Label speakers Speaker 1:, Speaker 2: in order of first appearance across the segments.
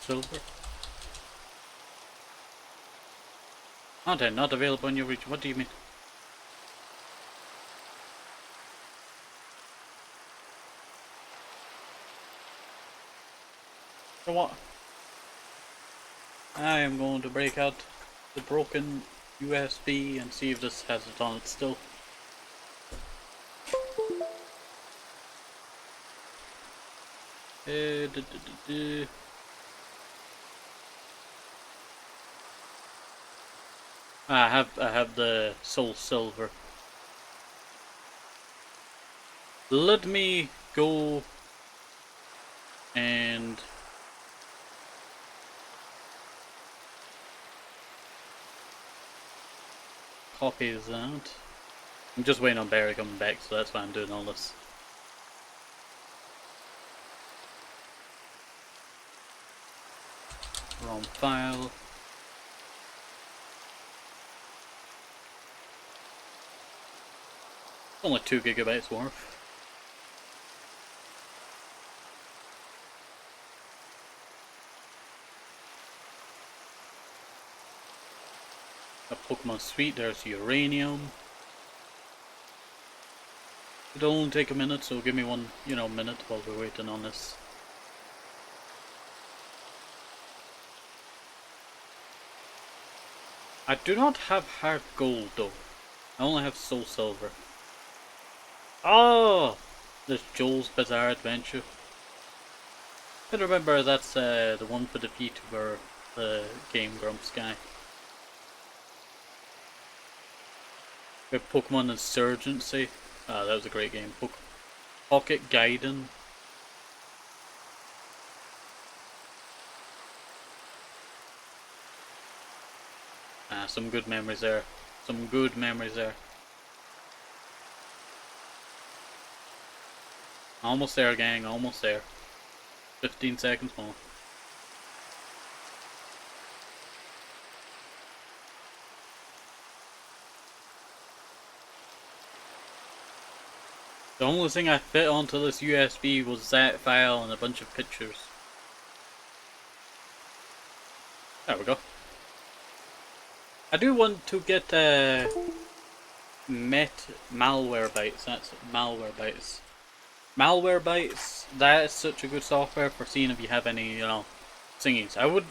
Speaker 1: silver. Content not available in your region. What do you mean? So what? I am going to break out the broken USB and see if this has it on it still. I have the soul silver. Let me go and copy that. I'm just waiting on Barry coming back, so that's why I'm doing all this. ROM file. Only 2 gigabytes worth. A Pokemon Suite, there's uranium. It'll only take a minute, so give me one, minute while we're waiting on this. I do not have hard gold though. I only have soul silver. Oh! There's Joel's Bizarre Adventure. I remember that's the one for the VTuber, the Game Grumps guy. We have Pokemon Insurgency. Ah, that was a great game. Pocket Gaiden. Ah, some good memories there. Some good memories there. Almost there, gang. Almost there. 15 seconds more. The only thing I fit onto this USB was that file and a bunch of pictures. There we go. I do want to get Malwarebytes. That's Malwarebytes. Malwarebytes. That is such a good software for seeing if you have any, thingies. I would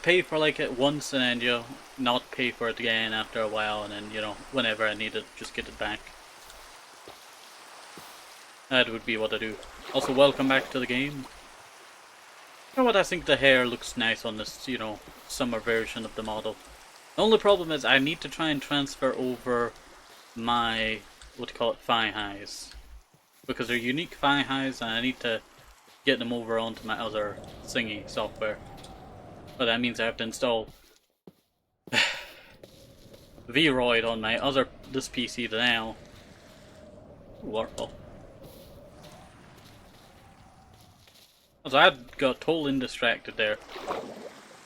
Speaker 1: pay for it once and then not pay for it again after a while, and then whenever I need it, just get it back. That would be what I do. Also, welcome back to the game. You know what? I think the hair looks nice on this, summer version of the model. The only problem is I need to try and transfer over my, thigh highs. Because they're unique thigh highs and I need to get them over onto my other thingy software. But that means I have to install Vroid on my this PC now. Wonderful. So I got totally distracted there.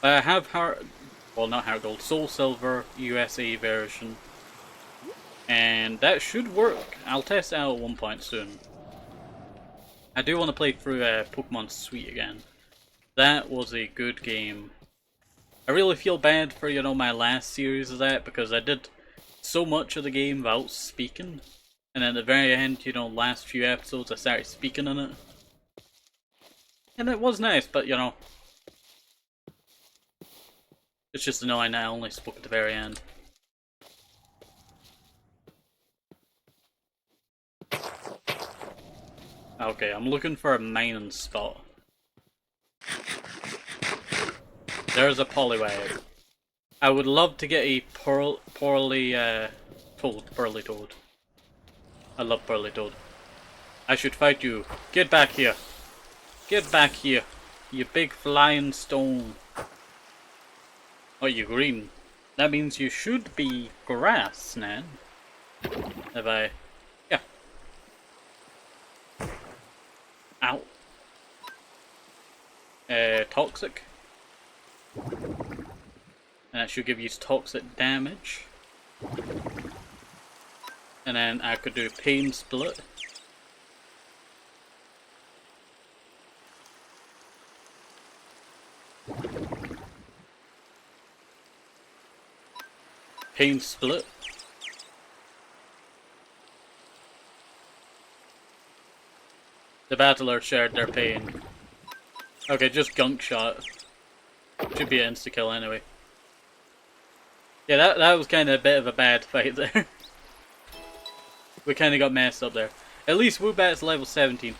Speaker 1: I have not Heart Gold, Soul Silver USA version. And that should work. I'll test it out at one point soon. I do want to play through Pokemon Suite again. That was a good game. I really feel bad for, my last series of that, because I did so much of the game without speaking. And at the very end, last few episodes I started speaking in it. And it was nice, but it's just annoying I only spoke at the very end. Okay, I'm looking for a mining spot. There's a Poliwag. I would love to get a Pearly Toad. I love Pearly Toad. I should fight you. Get back here. Get back here, you big flying stone. Oh, you green. That means you should be grass, Nan. Have I... Yeah. Ow. Toxic. And that should give you toxic damage. And then I could do Pain Split. Pain split. The battler shared their pain. Okay, just gunk shot. Should be an insta-kill anyway. Yeah, that was kind of a bit of a bad fight there. We kind of got messed up there. At least Woobat's level 17.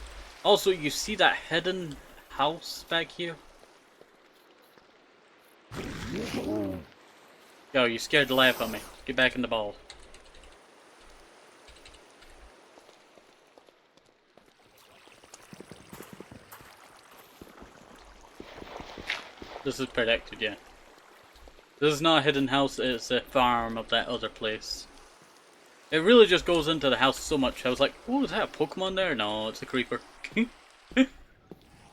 Speaker 1: Also, you see that hidden house back here? Yo, you scared the life out of me. Get back in the ball. This is protected, yeah. This is not a hidden house, it's a farm of that other place. It really just goes into the house so much. I was like, oh, is that a Pokemon there? No, it's a creeper. You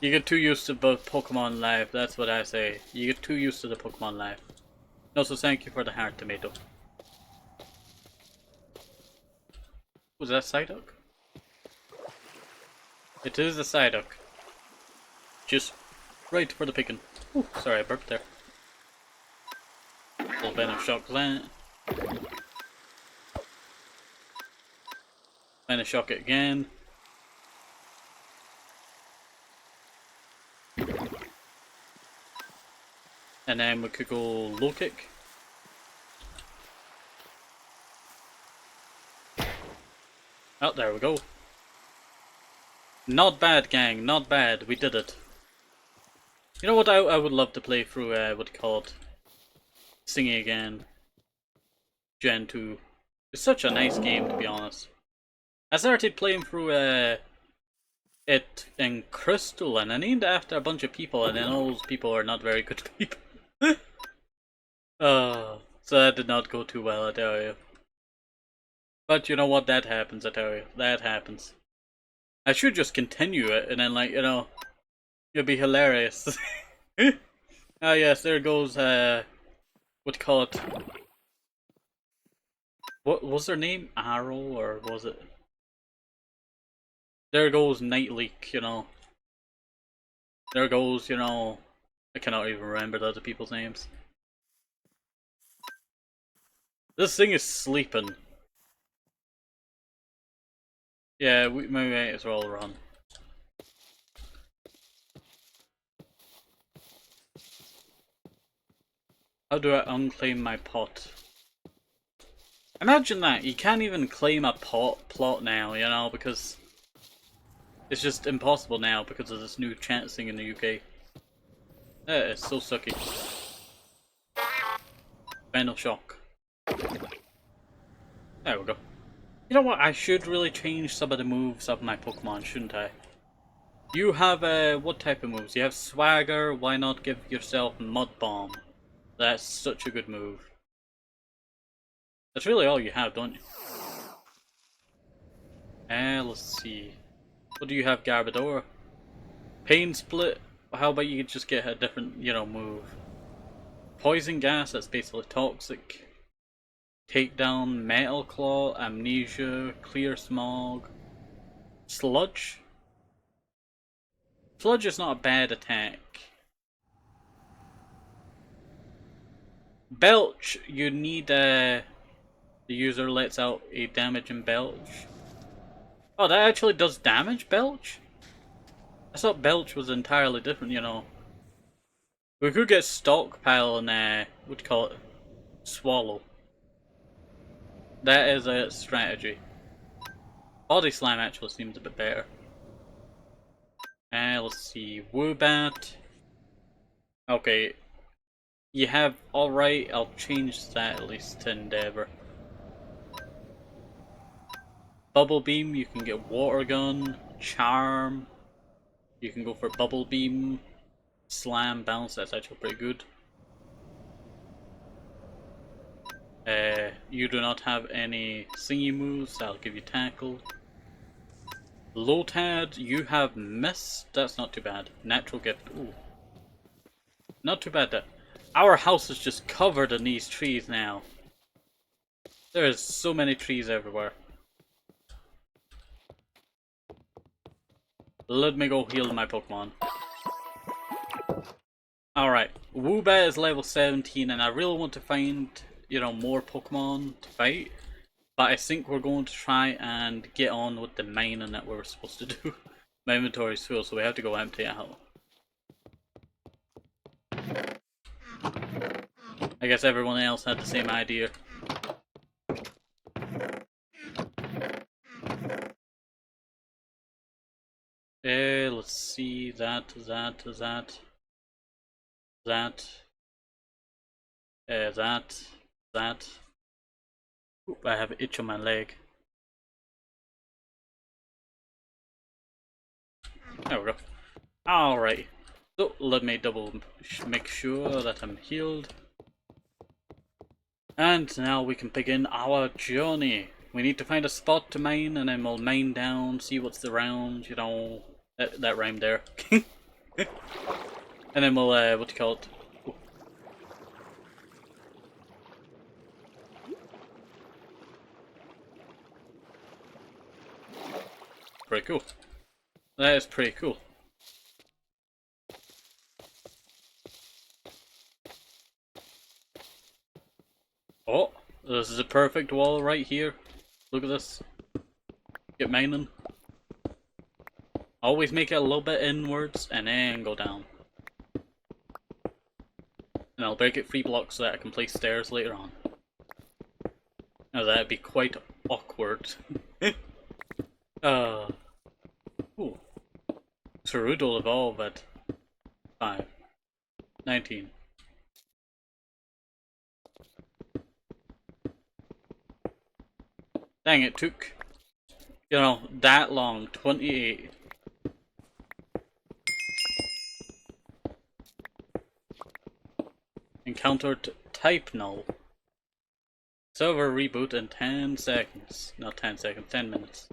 Speaker 1: get too used to both Pokemon life, that's what I say. You get too used to the Pokemon life. Also, thank you for the heart tomato. Was that Psyduck? It is a Psyduck. Just right for the picking. Ooh, sorry, I burped there. Little Venom Shock that. Venom Shock it again. And then we could go low kick. Oh, there we go. Not bad, gang, not bad. We did it. You know what I would love to play through, what you call it? Singing again. Gen 2. It's such a nice game, to be honest. I started playing through, it in Crystal, and I named it after a bunch of people, and then all those people are not very good people. So that did not go too well, I tell you. But you know what, that happens, I tell you. That happens. I should just continue it, and then, like, you know, it'll be hilarious. Ah yes, there goes, what do you call it? What was their name? Arrow, or was it? There goes Nightleak, you know. There goes, you know, I cannot even remember the other people's names. This thing is sleeping. Yeah, we might as well run. How do I unclaim my pot? Imagine that, you can't even claim a plot now, you know, because it's just impossible now because of this new chat thing in the UK. That is so sucky. Venom Shock. There we go. You know what, I should really change some of the moves of my Pokemon, shouldn't I? You have, what type of moves? You have Swagger, why not give yourself Mud Bomb? That's such a good move. That's really all you have, don't you? Let's see. What do you have, Garbodor? Pain Split? How about you just get a different, you know, move? Poison Gas, that's basically toxic. Takedown, Metal Claw, Amnesia, Clear Smog. Sludge? Sludge is not a bad attack. Belch, you need, the user lets out a damaging belch. Oh, that actually does damage, Belch? I thought Belch was entirely different, you know. We could get Stockpile and, what do you call it? Swallow. That is a strategy. Body Slam actually seems a bit better. Let's see. Woobat. Okay. You have alright, I'll change that at least to Endeavor. Bubble Beam, you can get Water Gun, Charm. You can go for Bubble Beam, Slam, Bounce, that's actually pretty good. You do not have any singy moves, I'll give you Tackle. Lotad, you have Mist, that's not too bad. Natural Gift, ooh. Not too bad that. Our house is just covered in these trees now. There is so many trees everywhere. Let me go heal my Pokemon. Alright, Woobat is level 17 and I really want to find you know, more Pokemon to fight. But I think we're going to try and get on with the mining that we were supposed to do. My inventory's full, so we have to go empty out. I guess everyone else had the same idea. Let's see, that. Oop, I have an itch on my leg. There we go. Alright. So, let me make sure that I'm healed. And now we can begin our journey. We need to find a spot to mine, and then we'll mine down, see what's around, you know. That rhymed there. And then we'll, what do you call it? Ooh. Pretty cool. That is pretty cool. Oh, this is a perfect wall right here. Look at this. Get mining. Always make it a little bit inwards and then go down. And I'll break it 3 blocks so that I can place stairs later on. Now that'd be quite awkward. Ooh. Sarud will evolve at 5. 19. Dang, it took, you know, that long. 28. Encountered type null. Server reboot in 10 seconds. Not 10 seconds, 10 minutes.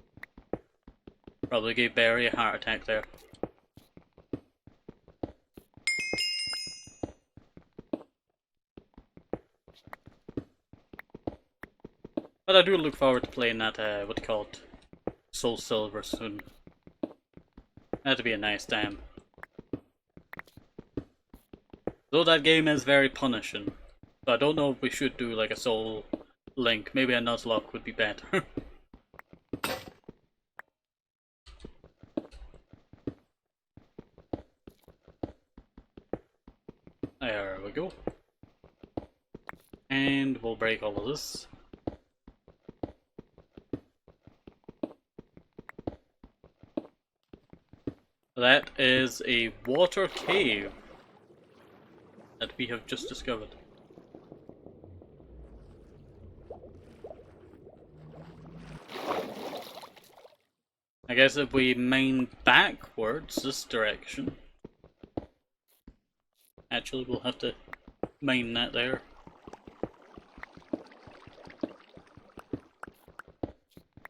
Speaker 1: Probably gave Barry a heart attack there. But I do look forward to playing that, what do you call it? Soul Silver soon. That'd be a nice time. Though that game is very punishing. So I don't know if we should do like a Soul Link. Maybe a Nuzlocke would be better. There we go. And we'll break all of this. That is a water cave that we have just discovered. I guess if we mine backwards this direction, actually we'll have to mine that there.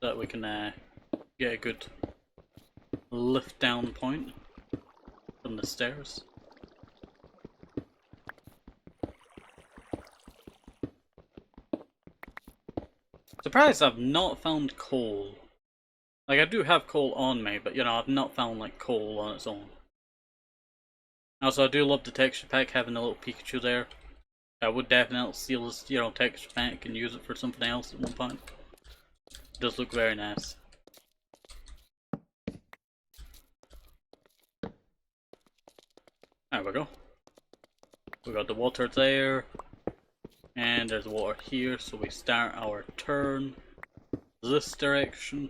Speaker 1: So that we can get a good lift down point from the stairs. Surprised I've not found coal. Like, I do have coal on me, but you know, I've not found like coal on its own. Also, I do love the texture pack, having a little Pikachu there. I would definitely steal this, you know, texture pack and use it for something else at one point. It does look very nice. There we go. We got the water there. And there's water here, so we start our turn this direction.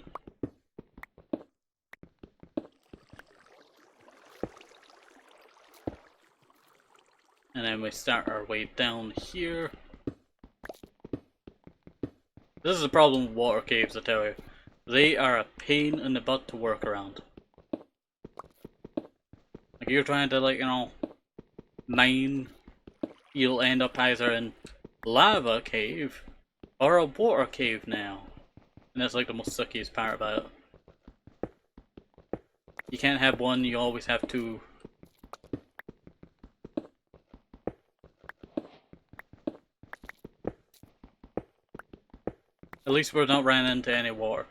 Speaker 1: And then we start our way down here. This is the problem with water caves, I tell you. They are a pain in the butt to work around. Like, you're trying to, like, you know, mine, you'll end up either in lava cave or a water cave now. And that's like the most suckiest part about it. You can't have one, you always have two. At least we're not running into any water.